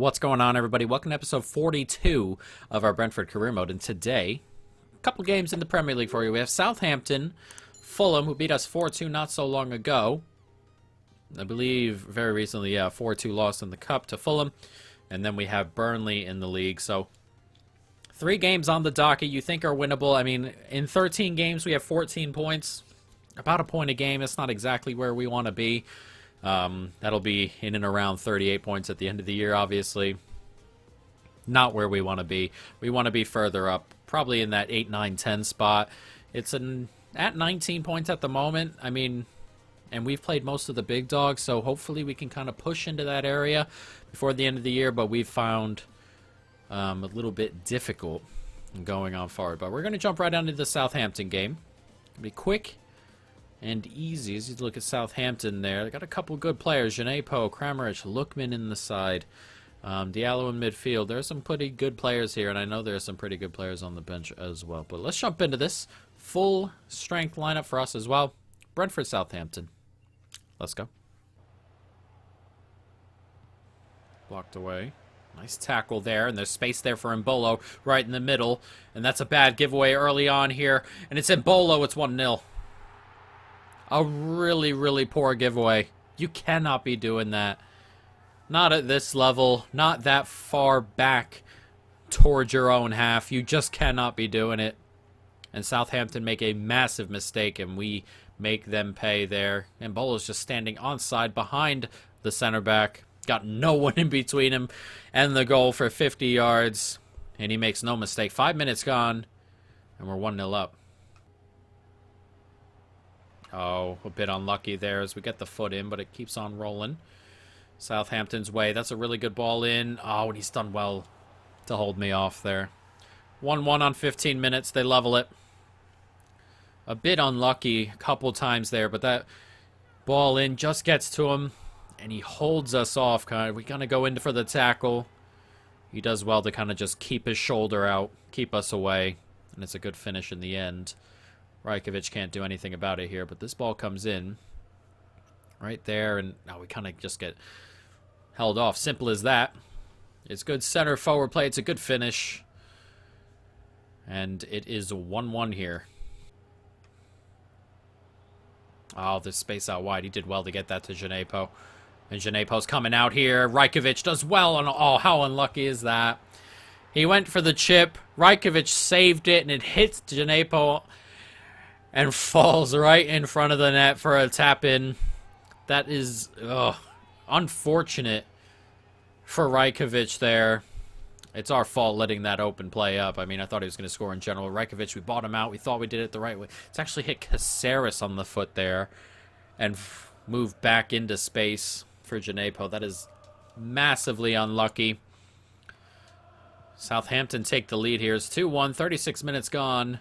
What's going on, everybody? Welcome to episode 42 of our Brentford career mode. And today, a couple games in the Premier League for you. We have Southampton, Fulham, who beat us 4-2 not so long ago. I believe very recently, 4-2 loss in the Cup to Fulham. And then we have Burnley in the league. So, 3 games on the docket you think are winnable. I mean, in 13 games, we have 14 points. About a point a game. It's not exactly where we want to be. That'll be in and around 38 points at the end of the year, obviously. Not where we want to be. We want to be further up, probably in that 8, 9, 10 spot. It's at 19 points at the moment. I mean, and we've played most of the big dogs, so hopefully we can kind of push into that area before the end of the year, but we've found a little bit difficult going on forward. But we're going to jump right into the Southampton game. It'll be quick and easy. As you look at Southampton there, they got a couple good players. Janepo, Kramaric, Lookman in the side. Diallo in midfield. There's some pretty good players here, and I know there's some pretty good players on the bench as well. But let's jump into this. Full strength lineup for us as well. Brentford, Southampton. Let's go. Blocked away. Nice tackle there, and there's space there for Mbolo right in the middle. And that's a bad giveaway early on here. And it's Mbolo. It's 1-0. A really, really poor giveaway. You cannot be doing that. Not at this level. Not that far back towards your own half. You just cannot be doing it. And Southampton make a massive mistake, and we make them pay there. And Mbolo's just standing onside behind the center back. Got no one in between him and the goal for 50 yards. And he makes no mistake. 5 minutes gone, and we're 1-0 up. Oh, a bit unlucky there as we get the foot in, but it keeps on rolling. Southampton's way. That's a really good ball in. Oh, and he's done well to hold me off there. 1-1 on 15 minutes. They level it. A bit unlucky a couple times there, but that ball in just gets to him, and he holds us off. We're going to go in for the tackle. He does well to kind of just keep his shoulder out, keep us away, and it's a good finish in the end. Rajkovic can't do anything about it here, but this ball comes in right there, and now we kind of just get held off. Simple as that. It's good center forward play. It's a good finish. And it is 1-1 here. Oh, there's space out wide. He did well to get that to Janepo. And Janepo's coming out here. Rajkovic does well, and oh, how unlucky is that? He went for the chip. Rajkovic saved it, and it hits Janepo and falls right in front of the net for a tap-in. That is unfortunate for Rajkovic there. It's our fault letting that open play up. I mean, I thought he was going to score in general. Rajkovic, we bought him out. We thought we did it the right way. It's actually hit Caceres on the foot there and moved back into space for Janepo. That is massively unlucky. Southampton take the lead here. It's 2-1, 36 minutes gone.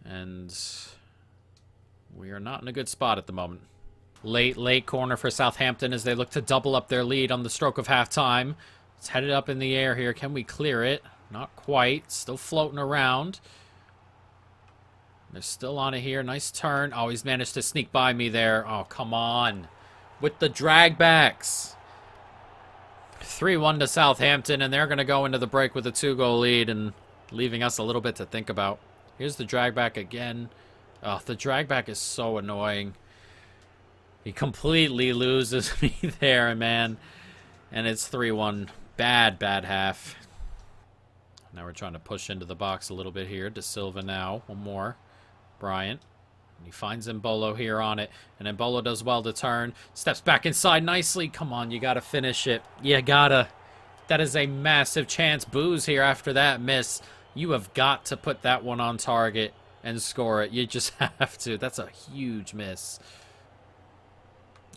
And we are not in a good spot at the moment. Late corner for Southampton as they look to double up their lead on the stroke of halftime. It's headed up in the air here. Can we clear it? Not quite. Still floating around. They're still on it here. Nice turn. Oh, he's managed to sneak by me there. Oh, come on. With the drag backs. 3-1 to Southampton, and they're going to go into the break with a 2-goal lead and leaving us a little bit to think about. Here's the drag back again. Oh, the drag back is so annoying. He completely loses me there, man. And it's 3-1. Bad half. Now we're trying to push into the box a little bit here. De Silva now. One more. Bryant. He finds Mbolo here on it. And Mbolo does well to turn. Steps back inside nicely. Come on, you got to finish it. You got to. That is a massive chance. Booze here after that miss. You have got to put that one on target and score it. You just have to. That's a huge miss.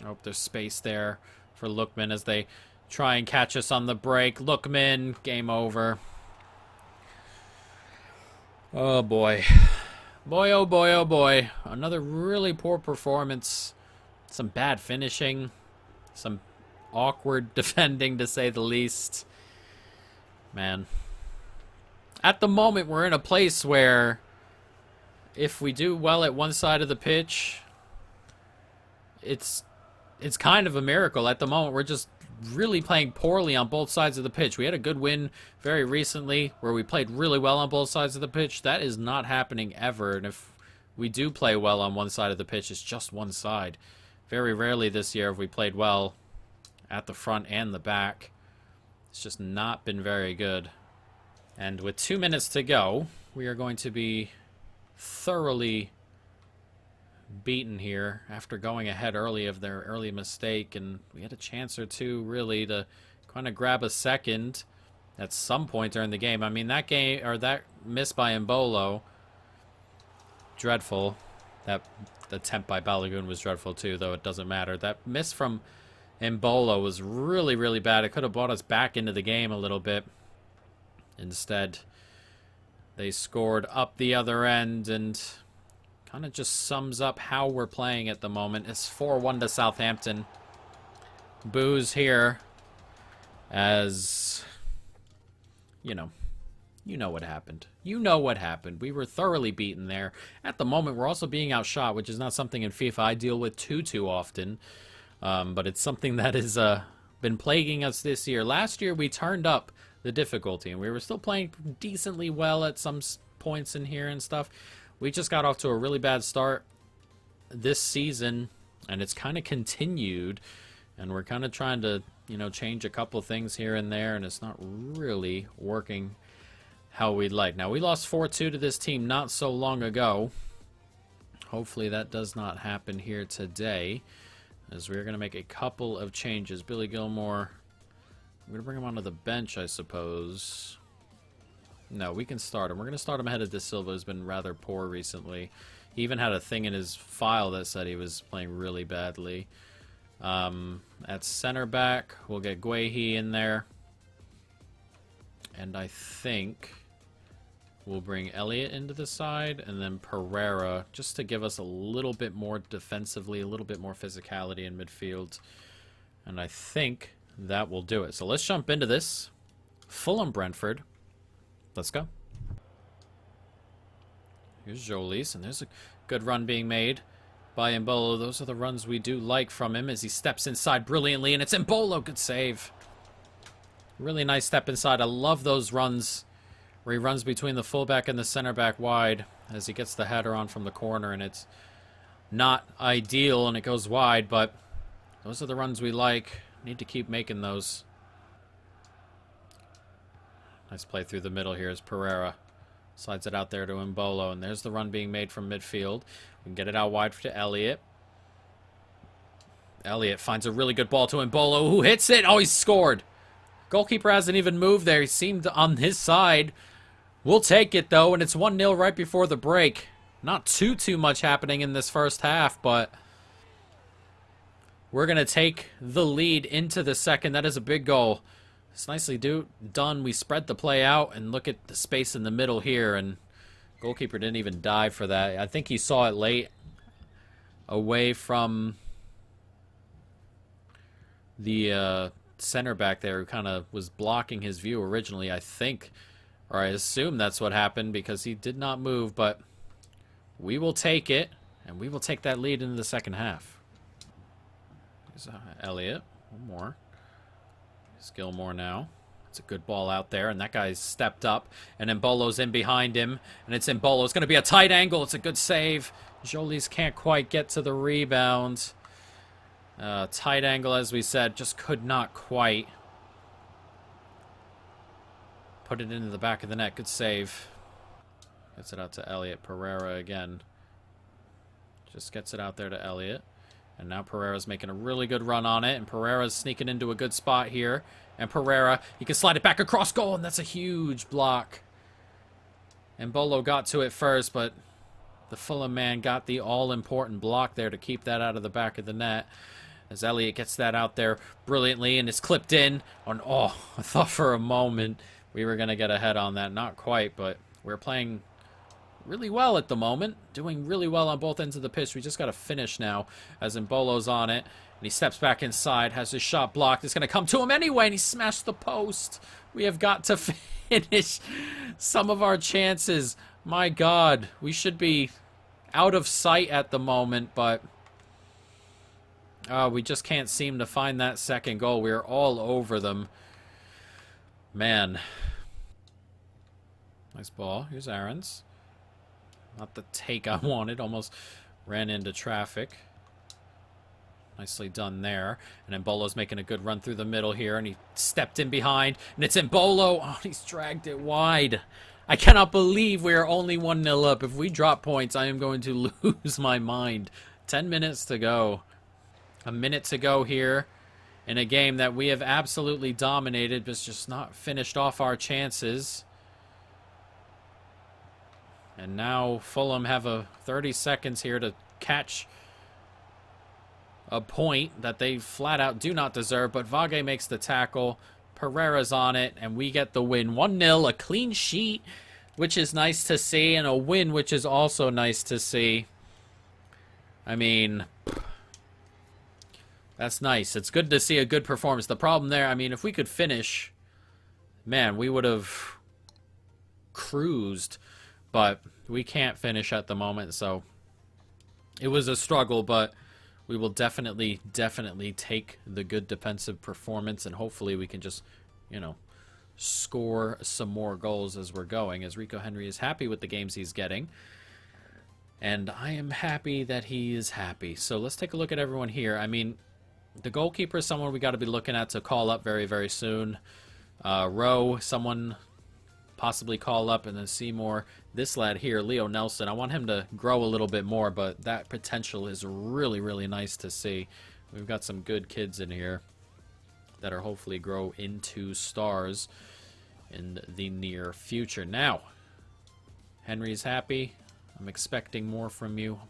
I hope there's space there for Lookman as they try and catch us on the break. Lookman, game over. Oh, boy. Boy, oh, boy, oh, boy. Another really poor performance. Some bad finishing. Some awkward defending, to say the least. Man. At the moment, we're in a place where if we do well at one side of the pitch, it's kind of a miracle. At the moment, we're just really playing poorly on both sides of the pitch. We had a good win very recently where we played really well on both sides of the pitch. That is not happening ever. And if we do play well on one side of the pitch, it's just one side. Very rarely this year have we played well at the front and the back. It's just not been very good. And with 2 minutes to go, we are going to be thoroughly beaten here after going ahead early of their early mistake, and we had a chance or two really to kind of grab a second at some point during the game. I mean, that game, or that miss by Mbolo, dreadful. That attempt by Balogun was dreadful too, though it doesn't matter. That miss from Mbolo was really, really bad. It could have brought us back into the game a little bit. Instead, they scored up the other end, and kind of just sums up how we're playing at the moment. It's 4-1 to Southampton. Boos here as, you know what happened. You know what happened. We were thoroughly beaten there. At the moment, we're also being outshot, which is not something in FIFA I deal with too often. But it's something that has been plaguing us this year. Last year, we turned up the difficulty, and we were still playing decently well at some points in here and stuff. We just got off to a really bad start this season, and it's kind of continued, and we're kind of trying to, change a couple things here and there, and it's not really working how we'd like. Now, we lost 4-2 to this team not so long ago. Hopefully that does not happen here today, as we're going to make a couple of changes. Billy Gilmore, I'm going to bring him onto the bench, I suppose. No, we can start him. We're going to start him ahead of De Silva, who's been rather poor recently. He even had a thing in his file that said he was playing really badly. At center back, we'll get Guehi in there. And I think we'll bring Elliott into the side, and then Pereira, just to give us a little bit more defensively, a little bit more physicality in midfield. And I think that will do it. So let's jump into this. Fulham Brentford. Let's go. Here's Jolis, and there's a good run being made by Mbolo. Those are the runs we do like from him as he steps inside brilliantly, and it's Mbolo. Good save. Really nice step inside. I love those runs where he runs between the fullback and the center back wide as he gets the header on from the corner, and it's not ideal and it goes wide, but those are the runs we like. Need to keep making those. Nice play through the middle here as Pereira slides it out there to Mbolo, and there's the run being made from midfield. We can get it out wide to Elliott. Elliott finds a really good ball to Mbolo, who hits it. Oh, he's scored. Goalkeeper hasn't even moved there. He seemed on his side. We'll take it, though, and it's 1-0 right before the break. Not too much happening in this first half, but we're going to take the lead into the second. That is a big goal. It's nicely done. We spread the play out, and look at the space in the middle here, and goalkeeper didn't even dive for that. I think he saw it late away from the center back there, who kind of was blocking his view originally, I think, or I assume that's what happened, because he did not move. But we will take it, and we will take that lead into the second half. Here's Elliott. One more. Here's Gilmore now. It's a good ball out there, and that guy's stepped up, and Mbolo's in behind him, and it's Mbolo. It's going to be a tight angle. It's a good save. Jolis can't quite get to the rebound. Tight angle, as we said, just could not quite put it into the back of the net. Good save. Gets it out to Elliott. Pereira again. Just gets it out there to Elliott. And now Pereira's making a really good run on it, and Pereira's sneaking into a good spot here. And Pereira, he can slide it back across goal, and that's a huge block. And Mbolo got to it first, but the Fulham man got the all-important block there to keep that out of the back of the net. As Elliott gets that out there brilliantly, and it's clipped in. Oh, I thought for a moment we were going to get ahead on that. Not quite, but we're playing really well at the moment. Doing really well on both ends of the pitch. We just got to finish now as Mbolo's on it. And he steps back inside, has his shot blocked. It's going to come to him anyway, and he smashed the post. We have got to finish some of our chances. My God, we should be out of sight at the moment, but We just can't seem to find that second goal. We're all over them. Man. Nice ball. Here's Aaron's. Not the take I wanted. Almost ran into traffic. Nicely done there. And Embolo's making a good run through the middle here. And he stepped in behind. And it's Embolo. Oh, he's dragged it wide. I cannot believe we are only 1-0 up. If we drop points, I am going to lose my mind. 10 minutes to go. A minute to go here in a game that we have absolutely dominated, but just not finished off our chances. And now Fulham have a 30 seconds here to catch a point that they flat out do not deserve. But Vage makes the tackle. Pereira's on it, and we get the win. 1-0, a clean sheet, which is nice to see, and a win, which is also nice to see. I mean, that's nice. It's good to see a good performance. The problem there, I mean, if we could finish, man, we would have cruised. But we can't finish at the moment, so it was a struggle, but we will definitely take the good defensive performance, and hopefully we can just, you know, score some more goals as we're going, as Rico Henry is happy with the games he's getting. And I am happy that he is happy. So let's take a look at everyone here. I mean, the goalkeeper is someone we got to be looking at to call up very, very soon. Rowe, someone possibly call up, and then Seymour. This lad here, Leo Nelson, I want him to grow a little bit more, but that potential is really, really nice to see. We've got some good kids in here that are hopefully grow into stars in the near future. Now, Henry's happy. I'm expecting more from you.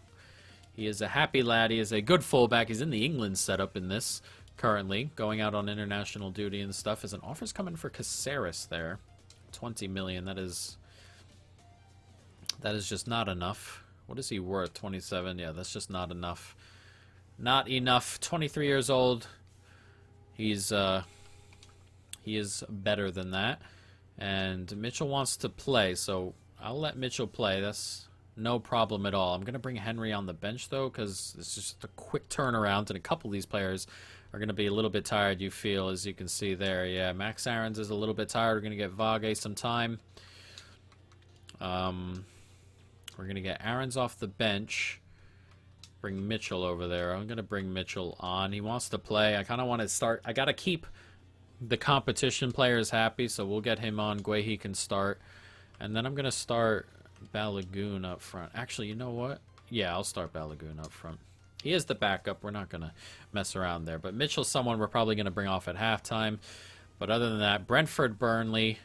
He is a happy lad. He is a good fullback. He's in the England setup in this currently, going out on international duty and stuff. As an offer's coming for Caceres there. 20 million. That is just not enough. What is he worth? 27. Yeah, that's just not enough. Not enough. 23 years old. He is better than that. And Mitchell wants to play, so I'll let Mitchell play. That's no problem at all. I'm going to bring Henry on the bench, though, because it's just a quick turnaround, and a couple of these players are going to be a little bit tired, you feel, as you can see there. Yeah, Max Aarons is a little bit tired. We're going to get Vage some time. We're going to get Aarons off the bench. Bring Mitchell over there. I'm going to bring Mitchell on. He wants to play. I kind of want to start. I got to keep the competition players happy, so we'll get him on. Guehi can start. And then I'm going to start Balogun up front. Actually, you know what? Yeah, I'll start Balogun up front. He is the backup. We're not going to mess around there. But Mitchell's someone we're probably going to bring off at halftime. But other than that, Brentford, Burnley.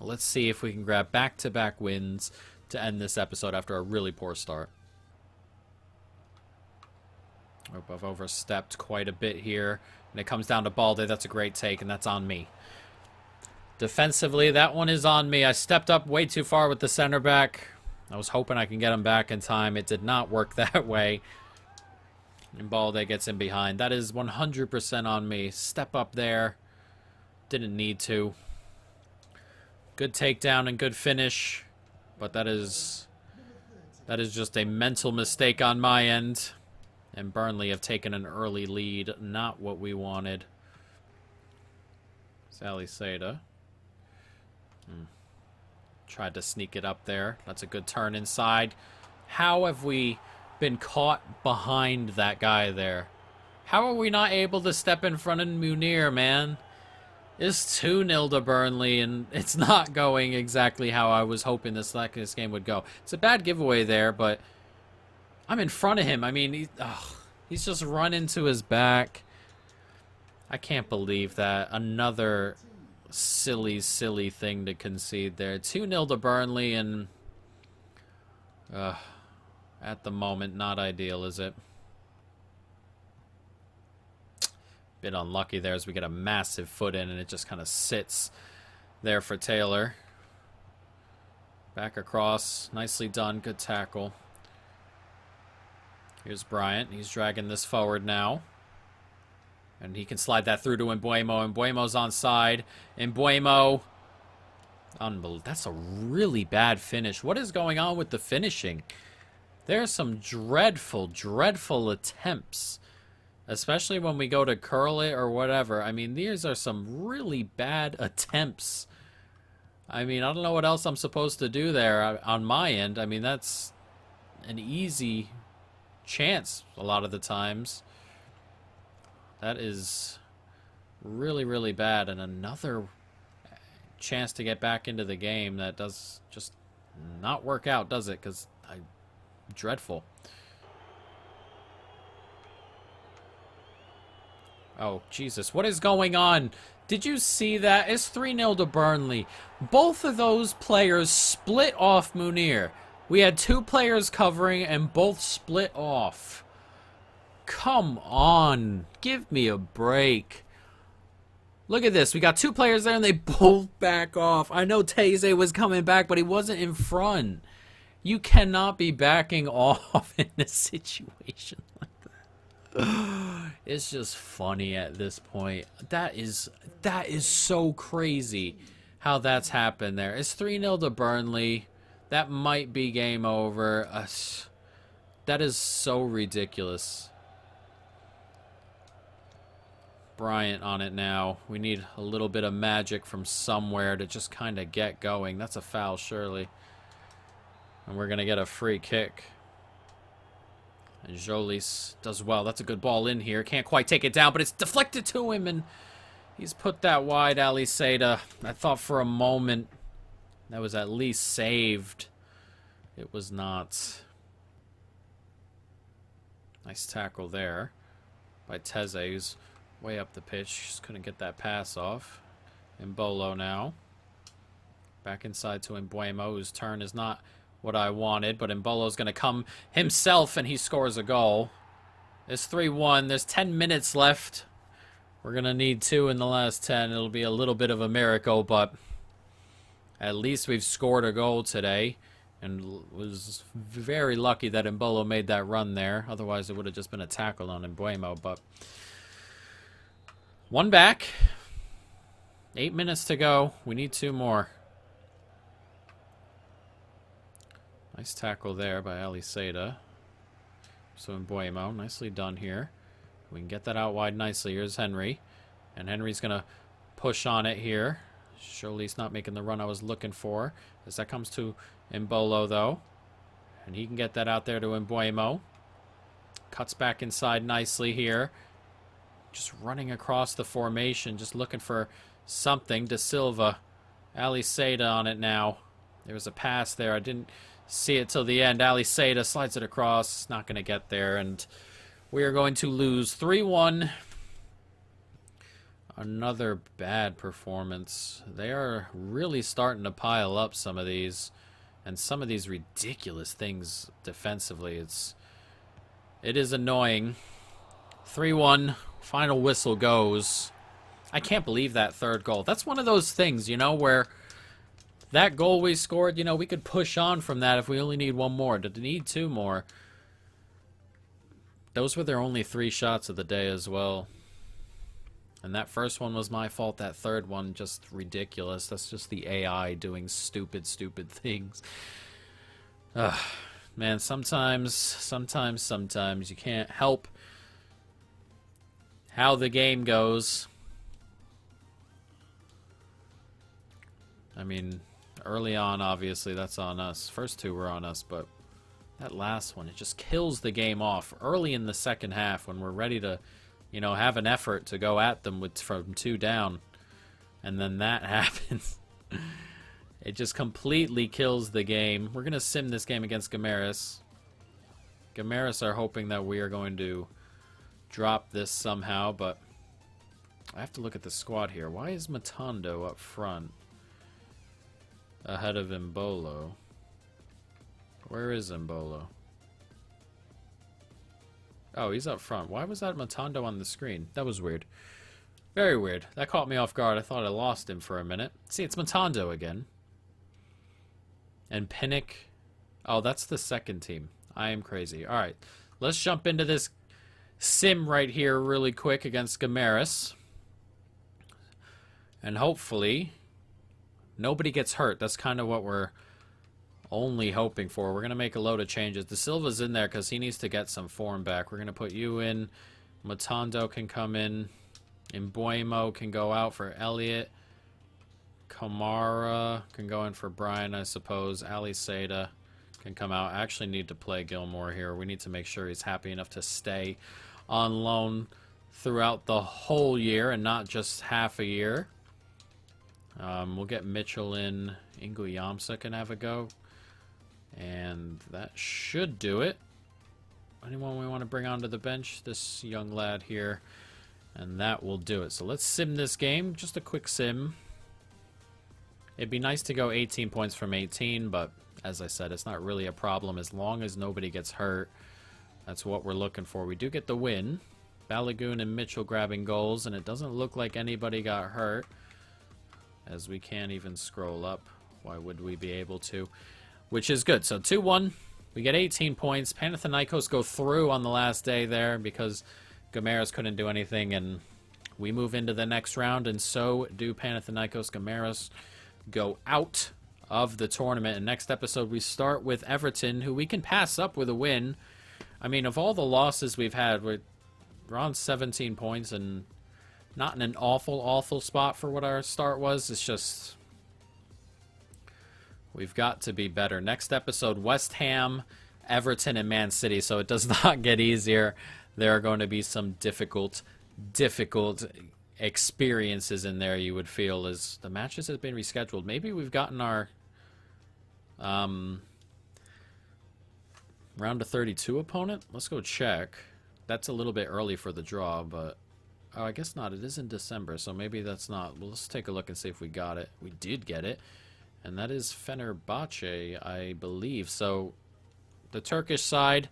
Let's see if we can grab back-to-back wins to end this episode after a really poor start. Oh, I've overstepped quite a bit here. And it comes down to Balde. That's a great take, and that's on me. Defensively, that one is on me. I stepped up way too far with the center back. I was hoping I can get him back in time. It did not work that way. And Balde gets in behind. That is 100% on me. Step up there. Didn't need to. Good takedown and good finish. But that is just a mental mistake on my end. And Burnley have taken an early lead. Not what we wanted. Sally Seda. Tried to sneak it up there. That's a good turn inside. How have we been caught behind that guy there? How are we not able to step in front of Munir, man? It's 2-0 to Burnley, and it's not going exactly how I was hoping this game would go. It's a bad giveaway there, but I'm in front of him. I mean, he's just run into his back. I can't believe that. Another silly thing to concede there. 2-0 to Burnley, and at the moment, not ideal, is it? Bit unlucky there as we get a massive foot in, and it just kind of sits there for Taylor. Back across. Nicely done. Good tackle. Here's Bryant. He's dragging this forward now. And he can slide that through to Mbuemo. Mbuemo's onside. Mbuemo. Unbelievable. That's a really bad finish. What is going on with the finishing? There are some dreadful attempts Especially when we go to curl it or whatever. I mean, these are some really bad attempts. I mean, I don't know what else I'm supposed to do there on my end. I mean, that's an easy chance a lot of the times. That is really, really bad. And another chance to get back into the game that does just not work out, does it? Because dreadful. Oh, Jesus. What is going on? Did you see that? It's 3-0 to Burnley. Both of those players split off Munir. We had 2 players covering and both split off. Come on. Give me a break. Look at this. We got 2 players there and they both back off. I know Teze was coming back, but he wasn't in front. You cannot be backing off in a situation like that. It's just funny at this point. That is so crazy how that's happened there. It's 3-0 to Burnley. That might be game over. That is so ridiculous. Bryant on it now. We need a little bit of magic from somewhere to just kind of get going. That's a foul, surely. And we're going to get a free kick. And Jolis does well. That's a good ball in here. Can't quite take it down, but it's deflected to him, and he's put that wide. Ali Seda, I thought for a moment that was at least saved. It was not. Nice tackle there by Teze, who's way up the pitch. Just couldn't get that pass off. Mbolo now. Back inside to Mbuemo, whose turn is not what I wanted, but Mbolo's going to come himself, and he scores a goal. It's 3-1. There's 10 minutes left. We're going to need 2 in the last 10. It'll be a little bit of a miracle, but at least we've scored a goal today, and was very lucky that Mbolo made that run there. Otherwise, it would have just been a tackle on Mbuemo, but 1 back. 8 minutes to go. We need 2 more. Nice tackle there by Ali Seda. So Mbuemo, nicely done here. We can get that out wide nicely. Here's Henry. And Henry's going to push on it here. Jolis not making the run I was looking for. As that comes to Mbolo, though. And he can get that out there to Mbuemo. Cuts back inside nicely here. Just running across the formation. Just looking for something. De Silva. Ali Seda on it now. There was a pass there. I didn't see it till the end. Ali Seda slides it across. Not going to get there. And we are going to lose 3-1. Another bad performance. They are really starting to pile up some of these. And some of these ridiculous things defensively. It is annoying. 3-1. Final whistle goes. I can't believe that 3rd goal. That's one of those things, you know, where that goal we scored, you know, we could push on from that if we only need 1 more. Did we need 2 more? Those were their only 3 shots of the day as well. And that first one was my fault. That 3rd one, just ridiculous. That's just the AI doing stupid, stupid things. Man, sometimes you can't help how the game goes. I mean, early on, obviously, that's on us. First 2 were on us, but that last one, it just kills the game off. Early in the second half, when we're ready to, you know, have an effort to go at them from 2 down, and then that happens. It just completely kills the game. We're going to sim this game against Guimarães. Guimarães are hoping that we are going to drop this somehow, but I have to look at the squad here. Why is Matondo up front ahead of Mbolo? Where is Mbolo? Oh, he's up front. Why was that Matondo on the screen? That was weird. Very weird. That caught me off guard. I thought I lost him for a minute. See, it's Matondo again. And Pinnock. Oh, that's the second team. I am crazy. All right. Let's jump into this sim right here really quick against Guimarães. And hopefully nobody gets hurt. That's kind of what we're only hoping for. We're going to make a load of changes. De Silva's in there because he needs to get some form back. We're going to put you in Matondo can come in. Mbuemo can go out for Elliott. Kamara can go in for Brian, I suppose. Ali Seda can come out. I actually need to play Gilmore here. We need to make sure he's happy enough to stay on loan throughout the whole year and not just half a year. We'll get Mitchell in. Inguyamsa can have a go. And that should do it. Anyone we want to bring onto the bench? This young lad here. And that will do it. So let's sim this game. Just a quick sim. It'd be nice to go 18 points from 18, but as I said, it's not really a problem as long as nobody gets hurt. That's what we're looking for. We do get the win. Balogun and Mitchell grabbing goals, and it doesn't look like anybody got hurt, as we can't even scroll up. Why would we be able to? Which is good. So 2-1. We get 18 points. Panathinaikos go through on the last day there because Gomeras couldn't do anything, and we move into the next round, and so do Panathinaikos. Gomeras go out of the tournament. And next episode, we start with Everton, who we can pass up with a win. I mean, of all the losses we've had, we're on 17 points and not in an awful spot for what our start was. It's just we've got to be better. Next episode, West Ham, Everton, and Man City. So it does not get easier. There are going to be some difficult experiences in there, you would feel, as the matches have been rescheduled. Maybe we've gotten our round of 32 opponent. Let's go check. That's a little bit early for the draw, but oh, I guess not. It is in December, so maybe that's not. Well, let's take a look and see if we got it. We did get it, and that is Fenerbahce, I believe. So the Turkish side,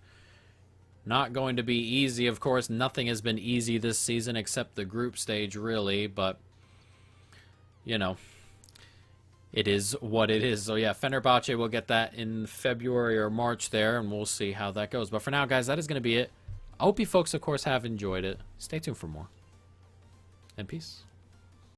not going to be easy, of course. Nothing has been easy this season except the group stage, really. But, you know, it is what it is. So, yeah, Fenerbahce will get that in February or March there, and we'll see how that goes. But for now, guys, that is going to be it. I hope you folks, of course, have enjoyed it. Stay tuned for more. And peace.